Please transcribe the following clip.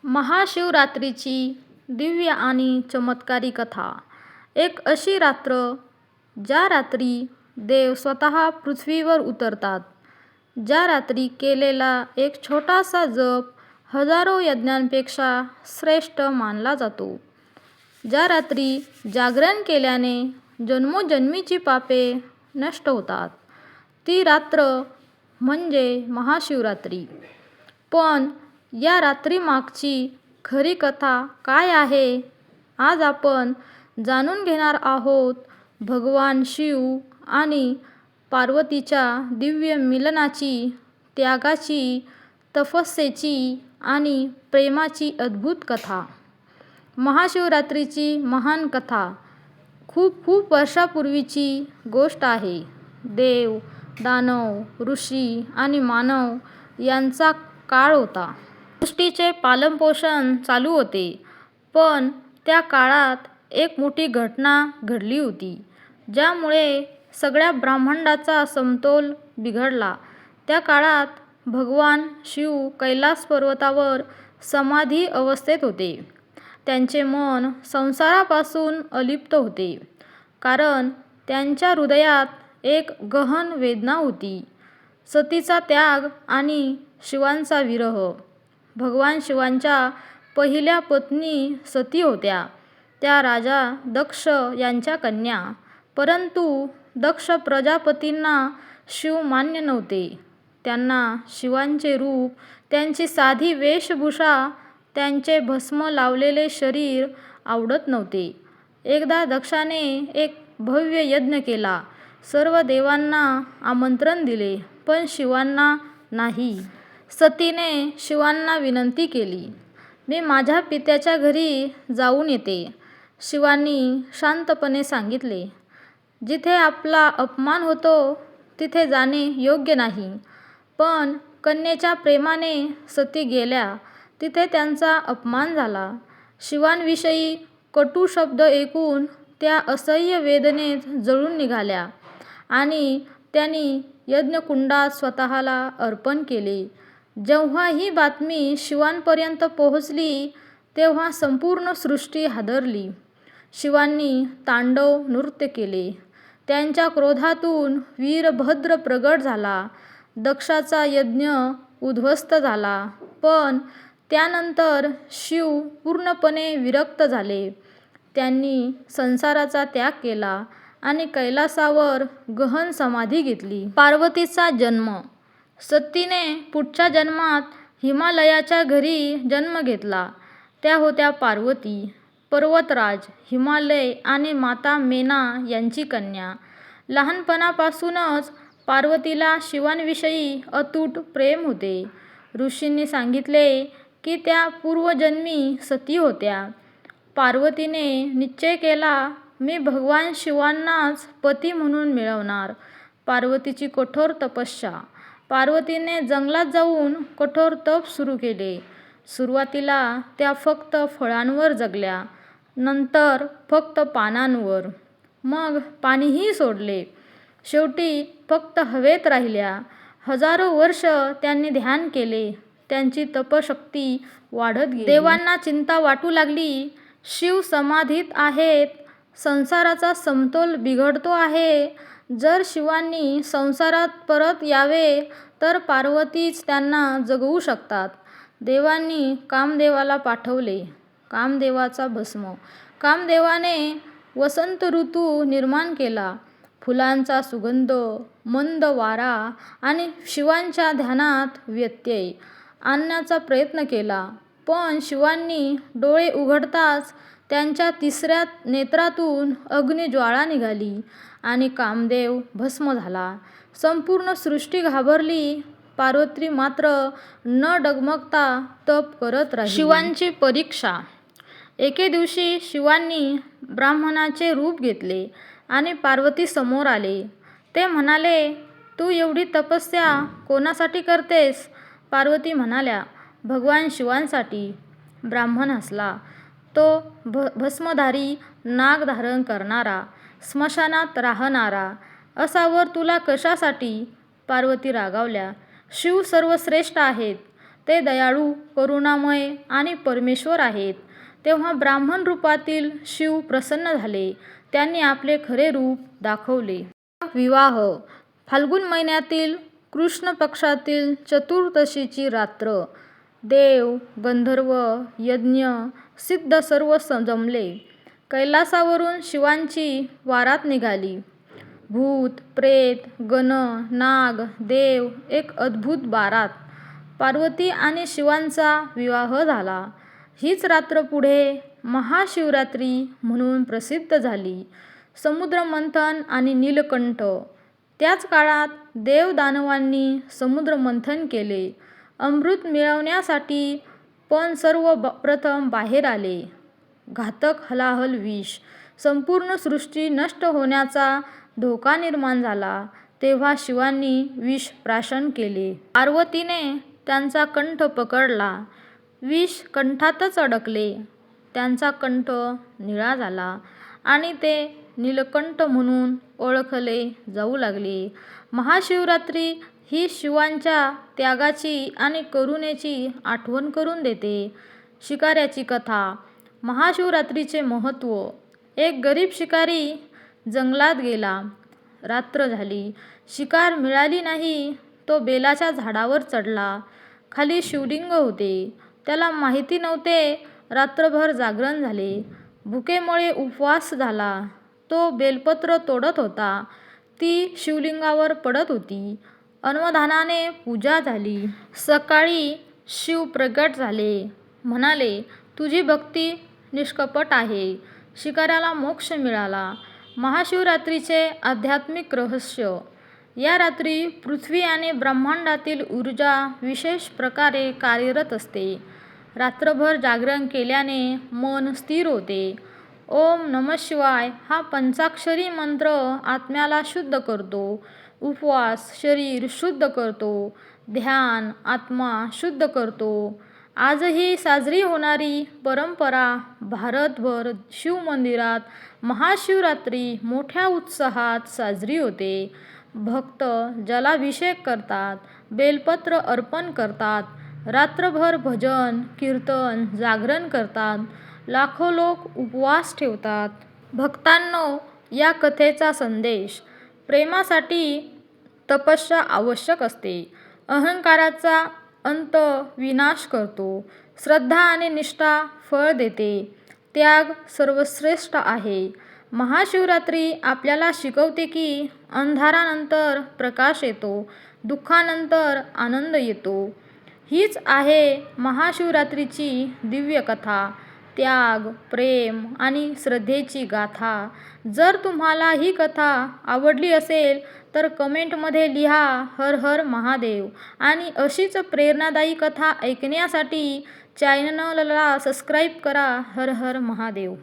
महाशिवरात्रीची दिव्य आणि चमत्कारी कथा. एक अशी रात्र ज्या रात्री देव स्वतः पृथ्वीवर उतरतात, ज्या रात्री केलेला एक छोटासा जप हजारो यज्ञांपेक्षा श्रेष्ठ मानला जातो, ज्या रात्री जागरण केल्याने जन्मोजन्मीची पापे नष्ट होतात, ती रात्र म्हणजे महाशिवरात्री. पण या रात्रीमागची खरी कथा काय आहे, आज आपण जाणून घेणार आहोत. भगवान शिव आणि पार्वतीच्या दिव्य मिलनाची, त्यागाची, तपस्येची आणि प्रेमाची अद्भुत कथा. महाशिवरात्रीची महान कथा खूप खूप वर्षापूर्वीची गोष्ट आहे. देव, दानव, ऋषी आणि मानव यांचा काळ होता. सृष्टीचे पालनपोषण चालू होते. पण त्या काळात एक मोठी घटना घडली होती, ज्यामुळे सगळ्या ब्रह्मांडाचा समतोल बिघडला. त्या काळात भगवान शिव कैलास पर्वतावर समाधी अवस्थेत होते. त्यांचे मन संसारापासून अलिप्त होते, कारण त्यांच्या हृदयात एक गहन वेदना होती, सतीचा त्याग आणि शिवांचा विरह. भगवान शिवांच्या पहिल्या पत्नी सती होत्या. त्या राजा दक्ष यांच्या कन्या. परंतु दक्ष प्रजापतींना शिव मान्य नव्हते. त्यांना शिवांचे रूप, त्यांची साधी वेशभूषा, त्यांचे भस्म लावलेले शरीर आवडत नव्हते. एकदा दक्षाने एक भव्य यज्ञ केला. सर्व देवांना आमंत्रण दिले, पण शिवांना नाही. सतीने शिवांना विनंती केली, मी माझ्या पित्याच्या घरी जाऊन येते. शिवांनी शांतपणे सांगितले, जिथे आपला अपमान होतो तिथे जाणे योग्य नाही. पण कन्येच्या प्रेमाने सती गेल्या तिथे त्यांचा अपमान झाला. शिवांविषयी कटू शब्द ऐकून त्या असह्य वेदनेत जळून निघाल्या आणि त्यांनी यज्ञकुंडात स्वतःला अर्पण केले. जेव्हा ही बातमी शिवांपर्यंत पोहोचली, तेव्हा संपूर्ण सृष्टी हादरली. शिवांनी तांडव नृत्य केले. त्यांच्या क्रोधातून वीरभद्र प्रगट झाला. दक्षाचा यज्ञ उद्ध्वस्त झाला. पण त्यानंतर शिव पूर्णपणे विरक्त झाले. त्यांनी संसाराचा त्याग केला आणि कैलासावर गहन समाधी घेतली. पार्वतीचा जन्म. सतीने पुढच्या जन्मात हिमालयाच्या घरी जन्म घेतला. त्या होत्या पार्वती, पर्वतराज हिमालय आणि माता मेना यांची कन्या. लहानपणापासूनच पार्वतीला शिवांविषयी अतूट प्रेम होते. ऋषींनी सांगितले की त्या पूर्वजन्मी सती होत्या. पार्वतीने निश्चय केला, मी भगवान शिवांनाच पती म्हणून मिळवणार. पार्वतीची कठोर तपस्या. पार्वतीने जंगलात जाऊन कठोर तप सुरू केले. सुरुवातीला त्या फक्त फळांवर जगल्या, नंतर फक्त पानांवर, मग पाणीही सोडले. शेवटी फक्त हवेत राहिल्या. हजारो वर्ष त्यांनी ध्यान केले. त्यांची तपशक्ती वाढत गेली. देवांना चिंता वाटू लागली, शिव समाधीत आहेत, संसाराचा समतोल बिघडतो आहे. जर शिवांनी संसारात परत यावे तर पार्वतीच त्यांना जगवू शकतात. देवांनी कामदेवाला पाठवले. कामदेवाचा भस्म. कामदेवाने वसंत ऋतू निर्माण केला. फुलांचा सुगंध, मंद वारा आणि शिवांच्या ध्यानात व्यत्यय आणण्याचा प्रयत्न केला. पण शिवांनी डोळे उघडताच त्यांच्या तिसऱ्या नेत्रातून अग्निज्वाळा निघाली आणि कामदेव भस्म झाला. संपूर्ण सृष्टी घाबरली. पार्वती मात्र न डगमगता तप करत राहिली. शिवांची परीक्षा. एके दिवशी शिवांनी ब्राह्मणाचे रूप घेतले आणि पार्वती समोर आले. ते म्हणाले, तू एवढी तपस्या कोणासाठी करतेस? पार्वती म्हणाल्या, भगवान शिवांसाठी. ब्राह्मण हसला. तो भस्मधारी, नाग धारण करणारा, स्मशानात राहणारा असा वर तुला कशासाठी? पार्वती रागावल्या, शिव सर्वश्रेष्ठ आहेत. ते दयाळू, करुणामय आणि परमेश्वर आहेत. तेव्हा ब्राह्मण रूपातील शिव प्रसन्न झाले. त्यांनी आपले खरे रूप दाखवले. विवाह. फाल्गुन महिन्यातील कृष्ण पक्षातील चतुर्दशीची रात्र. देव, गंधर्व, यज्ञ, सिद्ध सर्व जमले. कैलासावरून शिवांची वारात निघाली. भूत, प्रेत, गण, नाग, देव, एक अद्भुत बारात. पार्वती आणि शिवांचा विवाह झाला. हीच रात्र पुढे महाशिवरात्री म्हणून प्रसिद्ध झाली. समुद्रमंथन आणि नीलकंठ. त्याच काळात देवदानवांनी समुद्रमंथन केले अमृत मिळवण्यासाठी, पण सर्व प्रथम बाहेर आले घातक हलाहल विष. संपूर्ण सृष्टी नष्ट होण्याचा धोका निर्माण झाला. तेव्हा शिवांनी विष प्राशन केले. पार्वतीने त्यांचा कंठ पकडला. विष कंठातच अडकले. त्यांचा कंठ निळा झाला आणि ते नीलकंठ म्हणून ओळखले जाऊ लागले. महाशिवरात्री ही शिवांच्या त्यागाची आणि करुणेची आठवण करून देते. शिकाऱ्याची कथा. महाशिवरात्रीचे महत्त्व. एक गरीब शिकारी जंगलात गेला. रात्र झाली. शिकार मिळाली नाही. तो बेलाच्या झाडावर चढला. खाली शिवलिंग होते. त्याला माहिती नव्हते. रात्रभर जागरण झाले. भुकेमुळे उपवास झाला. तो बेलपत्र तोडत होता. ती शिवलिंगावर पडत होती. अनवधानाने पूजा झाली. सकाळी शिव प्रगट झाले. म्हणाले, तुझी भक्ती निष्कपट आहे. शिकाऱ्याला मोक्ष मिळाला. महाशिवरात्रीचे आध्यात्मिक रहस्य. या रात्री पृथ्वी आणि ब्रह्मांडातील ऊर्जा विशेष प्रकारे कार्यरत असते. रात्रभर जागरण केल्याने मन स्थिर होते. ओम नमः शिवाय हा पंचाक्षरी मंत्र आत्म्याला शुद्ध करतो. उपवास शरीर शुद्ध करतो. ध्यान आत्मा शुद्ध करतो. आजही साजरी होणारी परंपरा. भारतभर शिवमंदिरात महाशिवरात्री मोठ्या उत्साहात साजरी होते. भक्त जलाभिषेक करतात. बेलपत्र अर्पण करतात. रात्रभर भजन कीर्तन जागरण करतात. लाखो लोक उपवास ठेवतात. भक्तांनो, या कथेचा संदेश. प्रेमासाठी तपस्या आवश्यक असते. अहंकाराचा अंत विनाश करतो. श्रद्धा आणि निष्ठा फळ देते. त्याग सर्वश्रेष्ठ आहे. महाशिवरात्री आपल्याला शिकवते की अंधारानंतर प्रकाश येतो. दुःखानंतर आनंद येतो. हीच आहे महाशिवरात्रीची दिव्य कथा. त्याग, प्रेम आणि श्रद्धेची गाथा. जर तुम्हाला ही कथा आवडली असेल तर कमेंटमध्ये लिहा हर हर महादेव. आणि अशीच प्रेरणादायी कथा ऐकण्यासाठी चॅनलला सबस्क्राईब करा. हर हर महादेव.